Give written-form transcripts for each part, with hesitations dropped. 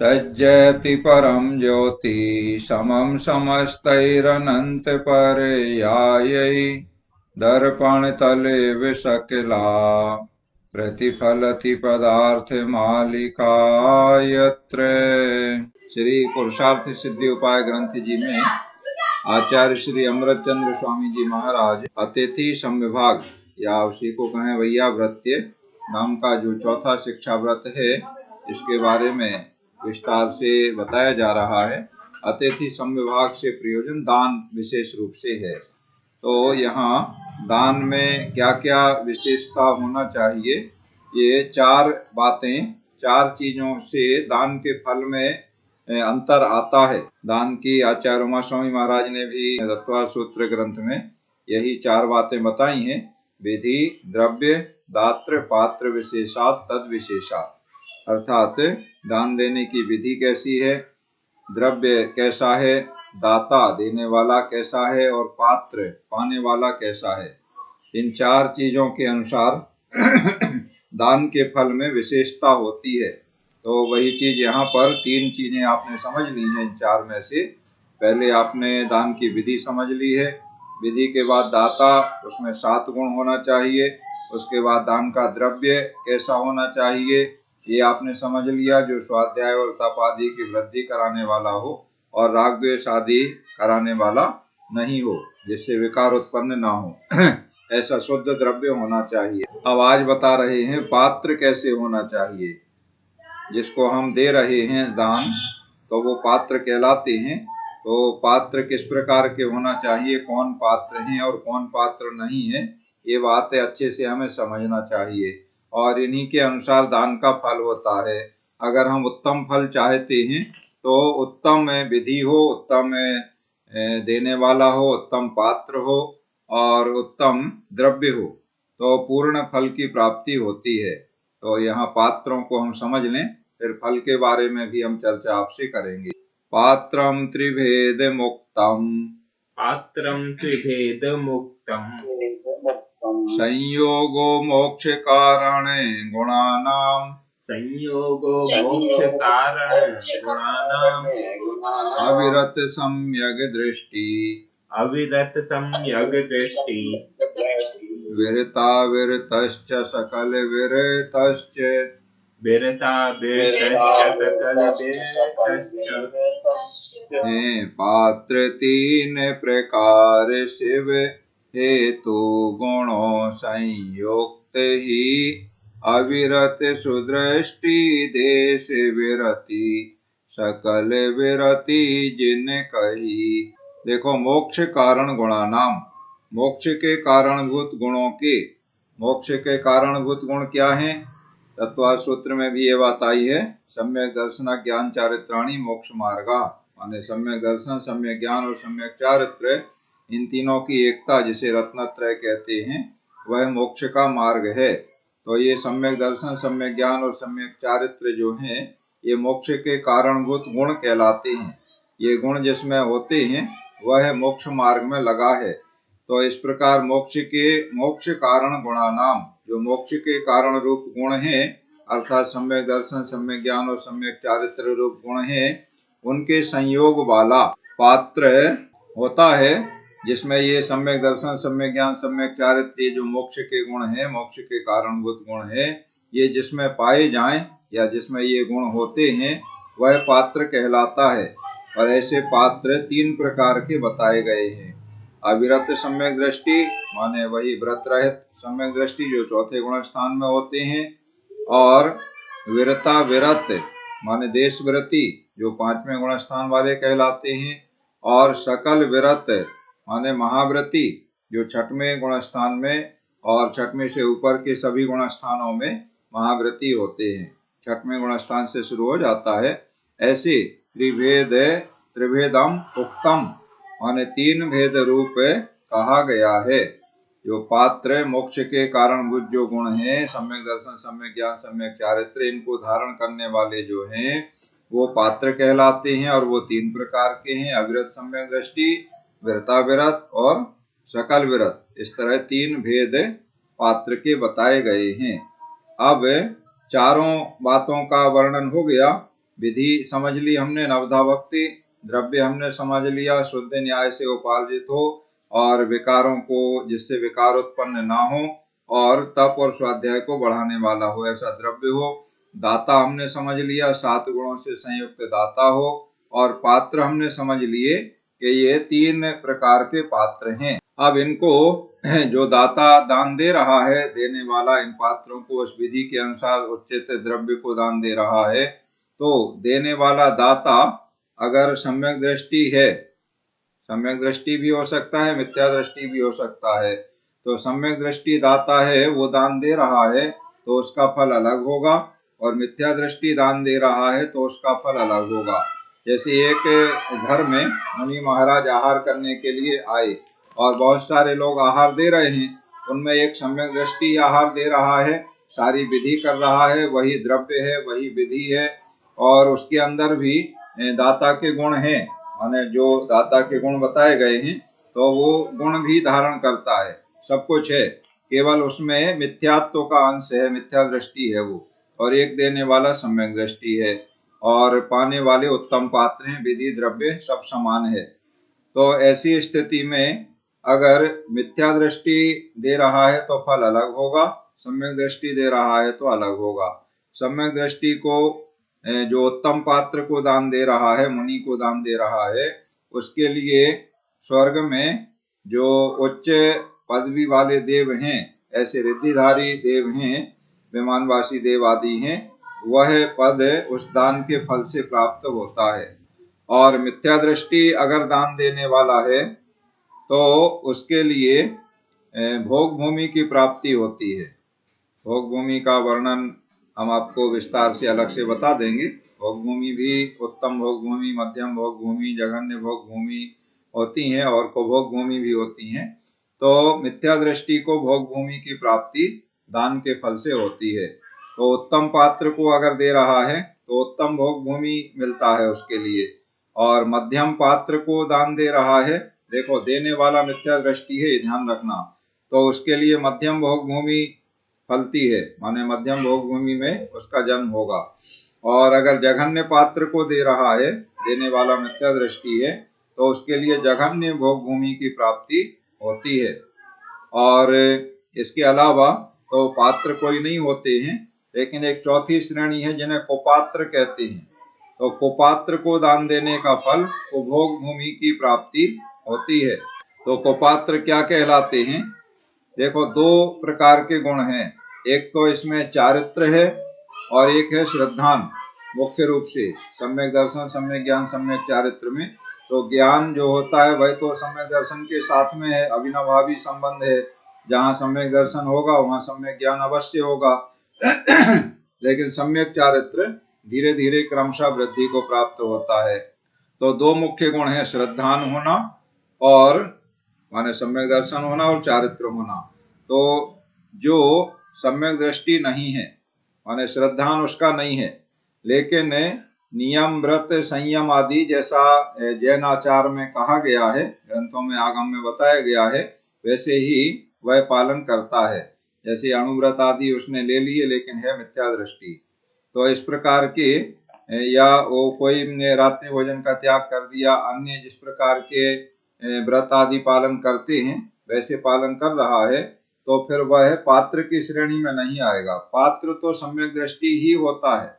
तज्जयति परम ज्योति समम समस्तैरनंत पर्यायै दर्पण तले विशकिला प्रतिफलति पदार्थ मालिका यत्र। श्री पुरुषार्थ सिद्धि उपाय ग्रंथ जी में आचार्य श्री अमृत चंद्र स्वामी जी महाराज अतिथि संविभाग या उसी को कहें वैयाव्रत्य नाम का जो चौथा शिक्षा व्रत है, इसके बारे में विस्तार से बताया जा रहा है। अतिथि संविभाग से प्रयोजन दान विशेष रूप से है। तो यहाँ दान में क्या क्या विशेषता होना चाहिए, ये चार बातें, चार चीजों से दान के फल में अंतर आता है। दान की आचार्य उमा स्वामी महाराज ने भी तत्व सूत्र ग्रंथ में यही चार बातें बताई हैं। विधि, द्रव्य, दात्र, पात्र विशेषात तद विशेषात। अर्थात दान देने की विधि कैसी है, द्रव्य कैसा है, दाता देने वाला कैसा है और पात्र पाने वाला कैसा है। इन चार चीजों के अनुसार दान के फल में विशेषता होती है। तो वही चीज यहाँ पर तीन चीजें आपने समझ ली हैं इन चार में से। पहले आपने दान की विधि समझ ली है, विधि के बाद दाता, उसमें 7 गुण होना चाहिए। उसके बाद दान का द्रव्य कैसा होना चाहिए, ये आपने समझ लिया, जो स्वाध्याय और तप आदि की वृद्धि कराने वाला हो और राग द्वेष आदि कराने वाला नहीं हो, जिससे विकार उत्पन्न ना हो ऐसा शुद्ध द्रव्य होना चाहिए। अब आज बता रहे हैं पात्र कैसे होना चाहिए। जिसको हम दे रहे हैं दान, तो वो पात्र कहलाते हैं। तो पात्र किस प्रकार के होना चाहिए, कौन पात्र हैं और कौन पात्र नहीं है, ये बातें अच्छे से हमें समझना चाहिए और इन्हीं के अनुसार दान का फल होता है। अगर हम उत्तम फल चाहते हैं तो उत्तम विधि हो, उत्तम देने वाला हो, उत्तम पात्र हो और उत्तम द्रव्य हो, तो पूर्ण फल की प्राप्ति होती है। तो यहाँ पात्रों को हम समझ लें, फिर फल के बारे में भी हम चर्चा आपसे करेंगे। पात्रम त्रिभेद मुक्तम, पात्रम त्रिभेद मुक्तम, संयोगो मोक्ष कारणे गुणानाम, संयोगो मोक्ष कारण गुणानाम, अविरत सम्यग दृष्टि, अविरत सम्यग दृष्टि, विरता विरतश्च सकल विरतश्च, विरता विरतश्च सकल विरतश्च। पात्र 3 प्रकार शिव हेतु गुणों संयुक्त ही, अविरत सुदृष्टि देश विरति सकल विरति जिन कही। देखो, मोक्ष कारण गुणानाम, मोक्ष के कारणभूत गुणों के, मोक्ष के कारणभूत गुण क्या हैं, तत्व सूत्र में भी ये बात आई है। सम्यक दर्शन ज्ञान चारित्राणि मोक्ष मार्गा, माने सम्यक दर्शन, सम्यक ज्ञान और सम्यक चारित्र, इन तीनों की एकता जिसे रत्नत्रय कहते हैं, वह मोक्ष का मार्ग है। तो ये सम्यक दर्शन, सम्यक ज्ञान और सम्यक चारित्र जो हैं, ये मोक्ष के कारणभूत गुण कहलाते हैं। ये गुण जिसमें होते हैं वह मोक्ष मार्ग में लगा है। तो इस प्रकार मोक्ष कारण गुणानाम, जो मोक्ष के कारण रूप गुण हैं, अर्थात सम्यक दर्शन, सम्यक ज्ञान और सम्यक चारित्र रूप गुण हैं, उनके संयोग वाला पात्र होता है, जिसमें ये सम्यक दर्शन, सम्यक ज्ञान, सम्यक चारित्र, जो मोक्ष के गुण हैं, मोक्ष के कारणभूत गुण हैं, ये जिसमें पाए जाएं या जिसमें ये गुण होते हैं, वह पात्र कहलाता है। और ऐसे पात्र 3 प्रकार के बताए गए हैं। अविरत सम्यक दृष्टि, माने वही व्रत रहित सम्यक दृष्टि जो चौथे गुण स्थान में होते हैं, और विरता विरत माने देश विरति जो 5वें गुण स्थान वाले कहलाते हैं, और सकल विरत माने महाव्रति जो 6वें गुण स्थान में और 6वें से ऊपर के सभी गुण स्थानों में महाव्रति होते हैं। 6वें गुण स्थान से शुरू हो जाता है। ऐसे त्रिभेदम उक्तम माने 3 भेद रूप कहा गया है। जो पात्र मोक्ष के कारणभूत जो गुण हैं, सम्यक दर्शन, सम्यक ज्ञान, सम्यक चारित्र, इनको धारण करने वाले जो हैं वो पात्र कहलाते हैं, और वो 3 प्रकार के हैं। अविरत सम्यक दृष्टि, विरता विरत और सकल विरत, इस तरह 3 भेद पात्र के बताए गए हैं। अब चारों बातों का वर्णन हो गया। विधि समझ ली हमने, नवधा भक्ति, द्रव्य हमने समझ लिया शुद्ध न्याय से उपार्जित हो और विकारों को, जिससे विकार उत्पन्न ना हो और तप और स्वाध्याय को बढ़ाने वाला हो, ऐसा द्रव्य हो। दाता हमने समझ लिया 7 गुणों से संयुक्त दाता हो। और पात्र हमने समझ लिए कि ये 3 प्रकार के पात्र हैं। अब इनको जो दाता दान दे रहा है, देने वाला इन पात्रों को उस विधि के अनुसार उचित द्रव्य को दान दे रहा है, तो देने वाला दाता अगर सम्यक दृष्टि है, सम्यक दृष्टि भी हो सकता है, मिथ्या दृष्टि भी हो सकता है, तो सम्यक दृष्टि दाता है वो दान दे रहा है तो उसका फल अलग होगा, और मिथ्या दृष्टि दान दे रहा है तो उसका फल अलग होगा। जैसे एक घर में मुनि महाराज आहार करने के लिए आए और बहुत सारे लोग आहार दे रहे हैं, उनमें एक सम्यक दृष्टि आहार दे रहा है, सारी विधि कर रहा है, वही द्रव्य है, वही विधि है, और उसके अंदर भी दाता के गुण हैं, माने जो दाता के गुण बताए गए हैं तो वो गुण भी धारण करता है, सब कुछ है, केवल उसमें मिथ्यात्व का अंश है, मिथ्या दृष्टि है वो, और एक देने वाला सम्यक दृष्टि है, और पाने वाले उत्तम पात्र हैं, विधि द्रव्य सब समान है। तो ऐसी स्थिति में अगर मिथ्या दृष्टि दे रहा है तो फल अलग होगा, सम्यक दृष्टि दे रहा है तो अलग होगा। सम्यक दृष्टि को जो उत्तम पात्र को दान दे रहा है, मुनि को दान दे रहा है, उसके लिए स्वर्ग में जो उच्च पदवी वाले देव हैं, ऐसे रिद्धिधारी देव हैं, विमानवासी देव आदि हैं, वह पद उस दान के फल से प्राप्त होता है। और मिथ्या दृष्टि अगर दान देने वाला है तो उसके लिए भोग भूमि की प्राप्ति होती है। भोग भूमि का वर्णन हम आपको विस्तार से अलग से बता देंगे। भोग भूमि भी उत्तम भोग भूमि, मध्यम भोग भूमि, जघन्य भोग भूमि होती हैं और कुभोग भूमि भी होती हैं। तो मिथ्या दृष्टि को भोग भूमि की प्राप्ति दान के फल से होती है। तो उत्तम पात्र को अगर दे रहा है तो उत्तम भोग भूमि मिलता है उसके लिए, और मध्यम पात्र को दान दे रहा है, देखो देने वाला मिथ्या दृष्टि है, ये ध्यान रखना, तो उसके लिए मध्यम भोग भूमि फलती है, माने मध्यम भोग भूमि में उसका जन्म होगा। और अगर जघन्य पात्र को दे रहा है, देने वाला मिथ्या दृष्टि है, तो उसके लिए जघन्य भोग भूमि की प्राप्ति होती है। और इसके अलावा तो पात्र कोई नहीं होते हैं, लेकिन एक चौथी श्रेणी है जिन्हें कुपात्र कहते हैं। तो कुपात्र को दान देने का फल कुभोग भूमि की प्राप्ति होती है। तो कुपात्र क्या कहलाते हैं? देखो 2 प्रकार के गुण हैं, एक तो इसमें चारित्र है और एक है श्रद्धान। मुख्य रूप से सम्यक दर्शन, सम्यक ज्ञान, सम्यक चारित्र में तो ज्ञान जो होता है वह तो सम्यक दर्शन के साथ में है, अविनाभावी संबंध है, जहाँ सम्यक दर्शन होगा वहाँ सम्यक ज्ञान अवश्य होगा लेकिन सम्यक चारित्र धीरे धीरे क्रमशः वृद्धि को प्राप्त होता है। तो 2 मुख्य गुण है, श्रद्धान होना और माने सम्यक दर्शन होना और चारित्र होना। तो जो सम्यक दृष्टि नहीं है, माने श्रद्धान उसका नहीं है, लेकिन नियम, व्रत, संयम आदि जैसा जैन आचार में कहा गया है, ग्रंथों में आगम में बताया गया है, वैसे ही वह पालन करता है। जैसे अणुव्रत आदि उसने ले लिए लेकिन है मिथ्या दृष्टि। तो इस प्रकार के या वो कोई ने रात्रि भोजन का त्याग कर दिया, अन्य जिस प्रकार के व्रत आदि पालन करते हैं वैसे पालन कर रहा है, तो फिर वह पात्र की श्रेणी में नहीं आएगा। पात्र तो सम्यक दृष्टि ही होता है,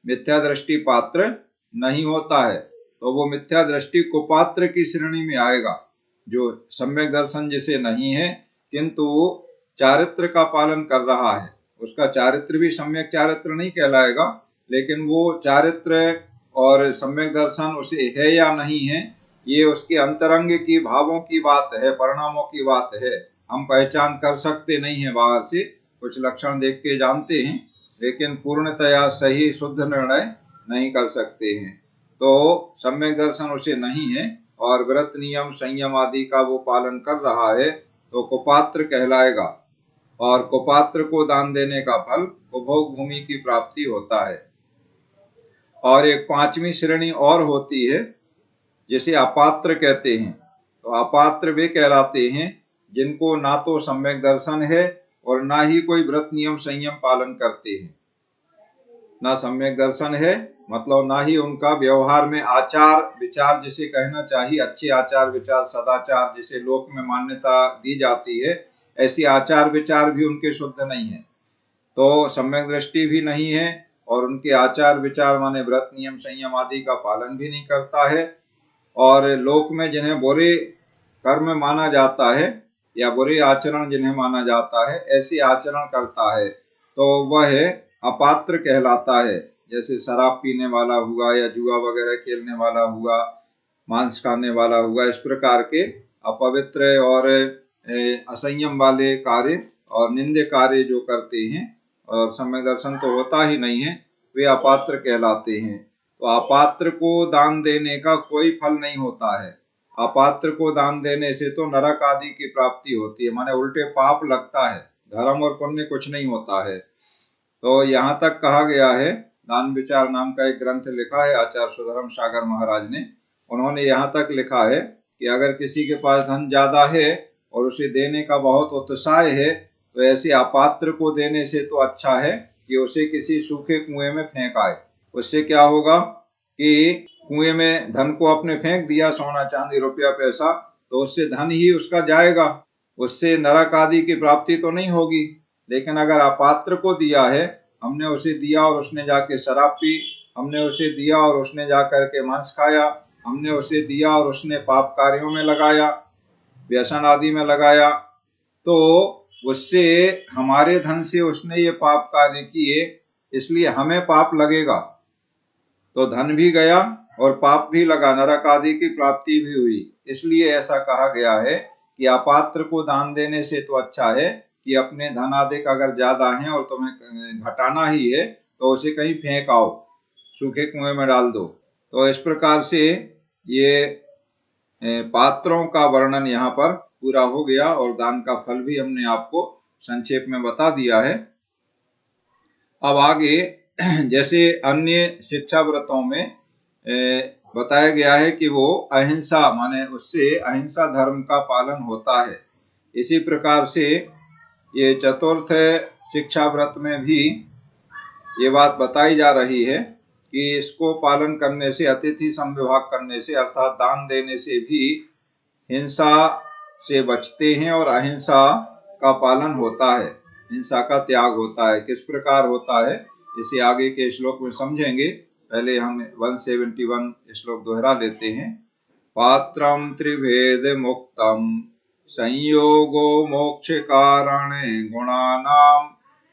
मिथ्या दृष्टि पात्र नहीं होता है, तो वो मिथ्या दृष्टि कुपात्र की श्रेणी में आएगा, जो सम्यक दर्शन जिसे नहीं है किंतु चारित्र का पालन कर रहा है। उसका चारित्र भी सम्यक चारित्र नहीं कहलाएगा, लेकिन वो चारित्र और सम्यक दर्शन उसे है या नहीं है, ये उसके अंतरंग की भावों की बात है, परिणामों की बात है। हम पहचान कर सकते नहीं है, बाहर से कुछ लक्षण देख के जानते हैं, लेकिन पूर्णतया सही शुद्ध निर्णय नहीं कर सकते हैं। तो सम्यक दर्शन उसे नहीं है और व्रत, नियम, संयम आदि का वो पालन कर रहा है, तो कुपात्र कहलाएगा, और कुपात्र को दान देने का फल उपभोग भूमि की प्राप्ति होता है। और एक 5वीं श्रेणी और होती है जिसे अपात्र कहते हैं। तो अपात्र वे कहलाते हैं जिनको ना तो सम्यक दर्शन है और ना ही कोई व्रत, नियम, संयम पालन करते हैं। ना सम्यक दर्शन है, मतलब ना ही उनका व्यवहार में आचार विचार जिसे कहना चाहिए, अच्छे आचार विचार सदाचार जिसे लोक में मान्यता दी जाती है, ऐसी आचार विचार भी उनके शुद्ध नहीं है। तो सम्यक दृष्टि भी नहीं है और उनके आचार विचार माने व्रत नियम संयम आदि का पालन भी नहीं करता है। और लोक में जिन्हें बुरे कर्म माना जाता है या बुरे आचरण जिन्हें माना जाता है, ऐसे आचरण करता है तो वह अपात्र कहलाता है। जैसे शराब पीने वाला हुआ या जुआ वगैरह खेलने वाला हुआ, मांस खाने वाला हुआ, इस प्रकार के अपवित्र और असंयम वाले कार्य और निंदे कार्य जो करते हैं और सम्यक दर्शन तो होता ही नहीं है, वे अपात्र कहलाते हैं। तो अपात्र को दान देने का कोई फल नहीं होता है। अपात्र को दान देने से तो नरक आदि की प्राप्ति होती है, माने उल्टे पाप लगता है, धर्म और पुण्य कुछ नहीं होता है। तो यहाँ तक कहा गया है, दान विचार नाम का एक ग्रंथ लिखा है आचार्य सुधर्म सागर महाराज ने। उन्होंने यहाँ तक लिखा है कि अगर किसी के पास धन ज्यादा है और उसे देने का बहुत उत्साह है, तो ऐसे अपात्र को देने से तो अच्छा है कि उसे किसी सूखे कुएं में फेंक आए। उससे क्या होगा कि कुएं में धन को अपने फेंक दिया, सोना चांदी रुपया पैसा, तो उससे धन ही उसका जाएगा, उससे नरक आदि की प्राप्ति तो नहीं होगी। लेकिन अगर अपात्र को दिया है, हमने उसे दिया और उसने जाके शराब पी, हमने उसे दिया और उसने जाकर के मांस खाया, हमने उसे दिया और उसने पाप कार्यों में लगाया, व्यसन आदि में लगाया, तो उससे हमारे धन से उसने ये पाप कार्य किए, इसलिए हमें पाप लगेगा। तो धन भी गया और पाप भी लगा, नरक आदि की प्राप्ति भी हुई। इसलिए ऐसा कहा गया है कि अपात्र को दान देने से तो अच्छा है कि अपने धन आदि अगर ज्यादा है और तुम्हें घटाना ही है तो उसे कहीं फेंक आओ, सूखे कुएं में डाल दो। तो इस प्रकार से ये पात्रों का वर्णन यहाँ पर पूरा हो गया और दान का फल भी हमने आपको संक्षेप में बता दिया है। अब आगे जैसे अन्य शिक्षा व्रतों में बताया गया है कि वो अहिंसा माने उससे अहिंसा धर्म का पालन होता है। इसी प्रकार से ये चतुर्थ शिक्षा व्रत में भी ये बात बताई जा रही है कि इसको पालन करने से, अतिथि संविभाग करने से अर्थात दान देने से भी हिंसा से बचते हैं और अहिंसा का पालन होता है, हिंसा का त्याग होता है। किस प्रकार होता है इसे आगे के श्लोक में समझेंगे। पहले हम 171 श्लोक दोहरा लेते हैं। पात्रम त्रिभेद मुक्तम संयोगो मोक्ष कारणे गुणानाम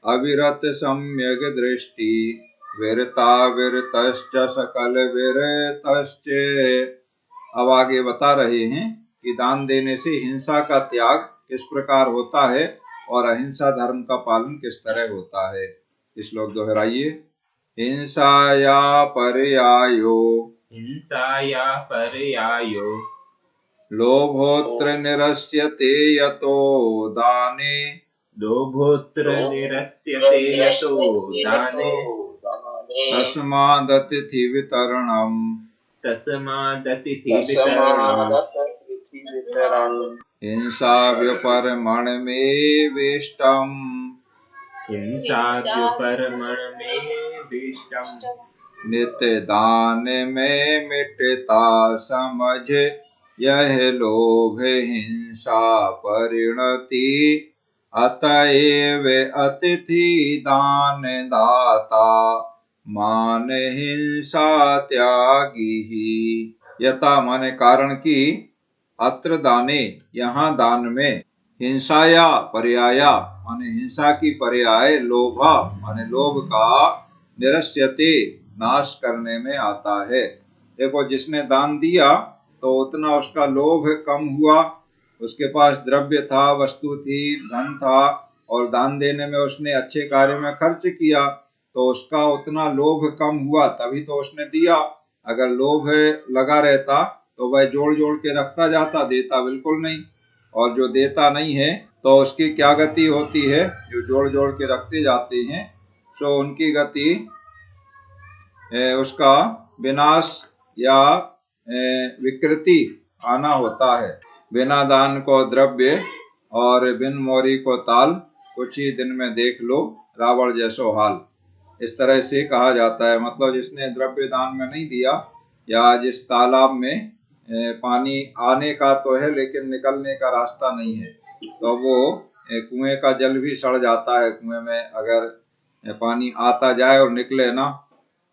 अविरत सम्यक दृष्टि विरता विरतश्च सकल विरतश्च। अब आगे बता रहे हैं कि दान देने से हिंसा का त्याग किस प्रकार होता है और अहिंसा धर्म का पालन किस तरह होता है। श्लोक दोहराइए। हिंसाया पर्यायो हिंसाया पर्यायो लोभोत्र निरस्यते यतो दाने लोभोत्र निरस्यते यतो दाने तस्मादतिथि वितरणम् तस्मादतिथि वितरणम् हिंसा व्यपरमणमेवेष्टम् हिंसाद्युपरमणमेवेष्टम् नित्य दान में मिटता समझ यह लोभ हिंसा परिणति अतएव अतिथि दान दाता मान हिंसा त्यागी ही। यथा माने कारण की, अत्र दाने यहाँ दान में, हिंसाया पर्याया माने हिंसा की पर्याय, लोभा माने लोभ का, निरस्यते नाश करने में आता है। देखो जिसने दान दिया तो उतना उसका लोभ कम हुआ, उसके पास द्रव्य था, वस्तु थी, धन था और दान देने में उसने अच्छे कार्य में खर्च किया तो उसका उतना लोभ कम हुआ, तभी तो उसने दिया। अगर लोभ लगा रहता तो वह जोड़ जोड़ के रखता जाता, देता बिल्कुल नहीं। और जो देता नहीं है तो उसकी क्या गति होती है, जो जोड़ जोड़ के रखते जाते हैं सो उनकी गति उसका विनाश या विकृति आना होता है। बिना दान को द्रव्य और बिन मोरी को ताल, कुछ ही दिन में देख लो रावण जैसो हाल। इस तरह से कहा जाता है। मतलब जिसने द्रव्य दान में नहीं दिया, या जिस तालाब में पानी आने का तो है लेकिन निकलने का रास्ता नहीं है, तो वो कुएं का जल भी सड़ जाता है। कुएं में अगर पानी आता जाए और निकले ना,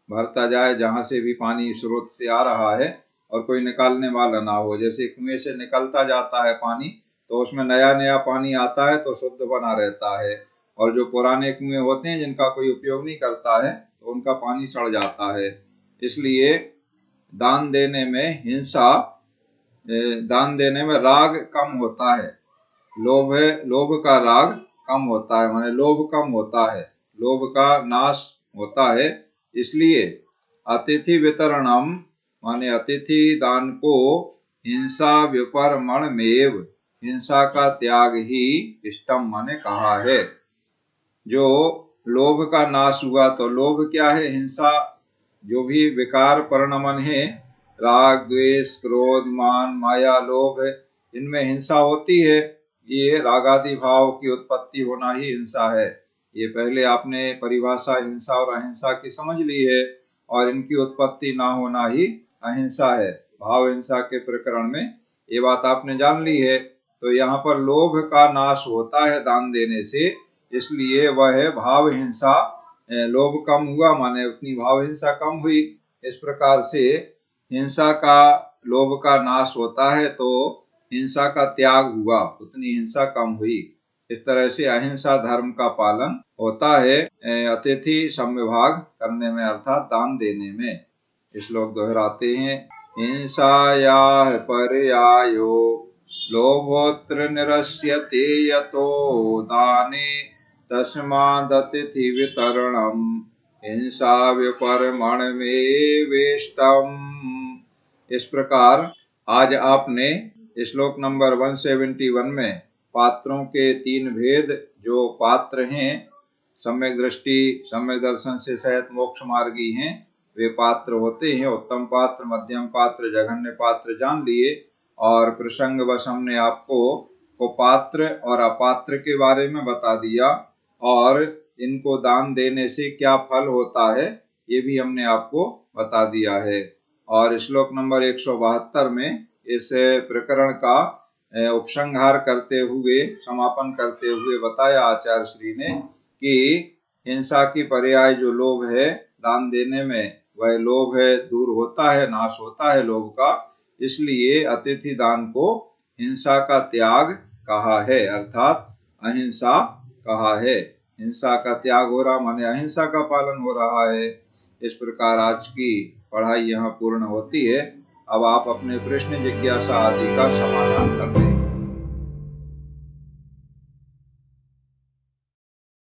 भरता जाए, जहाँ से भी पानी स्रोत से आ रहा है और कोई निकालने वाला ना हो। जैसे कुएं से निकलता जाता है पानी, तो उसमें नया नया पानी आता है तो शुद्ध बना रहता है, और जो पुराने कुएं होते हैं जिनका कोई उपयोग नहीं करता है, तो उनका पानी सड़ जाता है। इसलिए दान देने में हिंसा, दान देने में राग कम होता है। लोभ का राग कम होता है, माने लोभ कम होता है, लोभ का नाश होता है। इसलिए अतिथि वितरणम, माने अतिथि दान को हिंसा विपरमणमेव, हिंसा का त्याग ही इष्टम माने कहा है। जो लोभ का नाश हुआ, तो लोभ क्या है? हिंसा। जो भी विकार परिणमन है, राग द्वेष क्रोध मान माया लोभ, इनमें हिंसा होती है। ये रागादि भाव की उत्पत्ति होना ही हिंसा है। ये पहले आपने परिभाषा हिंसा और अहिंसा की समझ ली है, और इनकी उत्पत्ति ना होना ही अहिंसा है। भाव हिंसा के प्रकरण में ये बात आपने जान ली है। तो यहाँ पर लोभ का नाश होता है दान देने से, इसलिए वह है भाव हिंसा। लोभ कम हुआ माने उतनी भाव हिंसा कम हुई। इस प्रकार से हिंसा का, लोभ का नाश होता है तो हिंसा का त्याग हुआ, उतनी हिंसा कम हुई। इस तरह से अहिंसा धर्म का पालन होता है अतिथि समविभाग करने में, अर्थात दान देने में। श्लोक दोहराते हैं। हिंसाया पर्यायो लोभोत्र निरस्यते यतो दाने तस्मादतिथि वितरणम हिंसा विपरमणमेवेष्टम। इस प्रकार आज आपने श्लोक नंबर 171 में पात्रों के 3 भेद, जो पात्र हैं, सम्यक दृष्टि सम्यक दर्शन से सहित मोक्ष मार्गी हैं, वे पात्र होते हैं। उत्तम पात्र, मध्यम पात्र, जघन्य पात्र जान लिए, और प्रसंग बस हमने आपको पात्र और अपात्र के बारे में बता दिया, और इनको दान देने से क्या फल होता है ये भी हमने आपको बता दिया है। और श्लोक नंबर 172 में इस प्रकरण का उपसंहार करते हुए, समापन करते हुए बताया आचार्य श्री ने कि हिंसा की पर्याय जो लोभ है, दान देने में वह लोभ है दूर होता है, नाश होता है लोभ का। इसलिए अतिथि दान को हिंसा का त्याग कहा है, अर्थात अहिंसा कहा है। हिंसा का त्याग हो रहा माने अहिंसा का पालन हो रहा है। इस प्रकार आज की पढ़ाई यहाँ पूर्ण होती है। अब आप अपने प्रश्न जिज्ञासा आदि का समाधान करते हैं।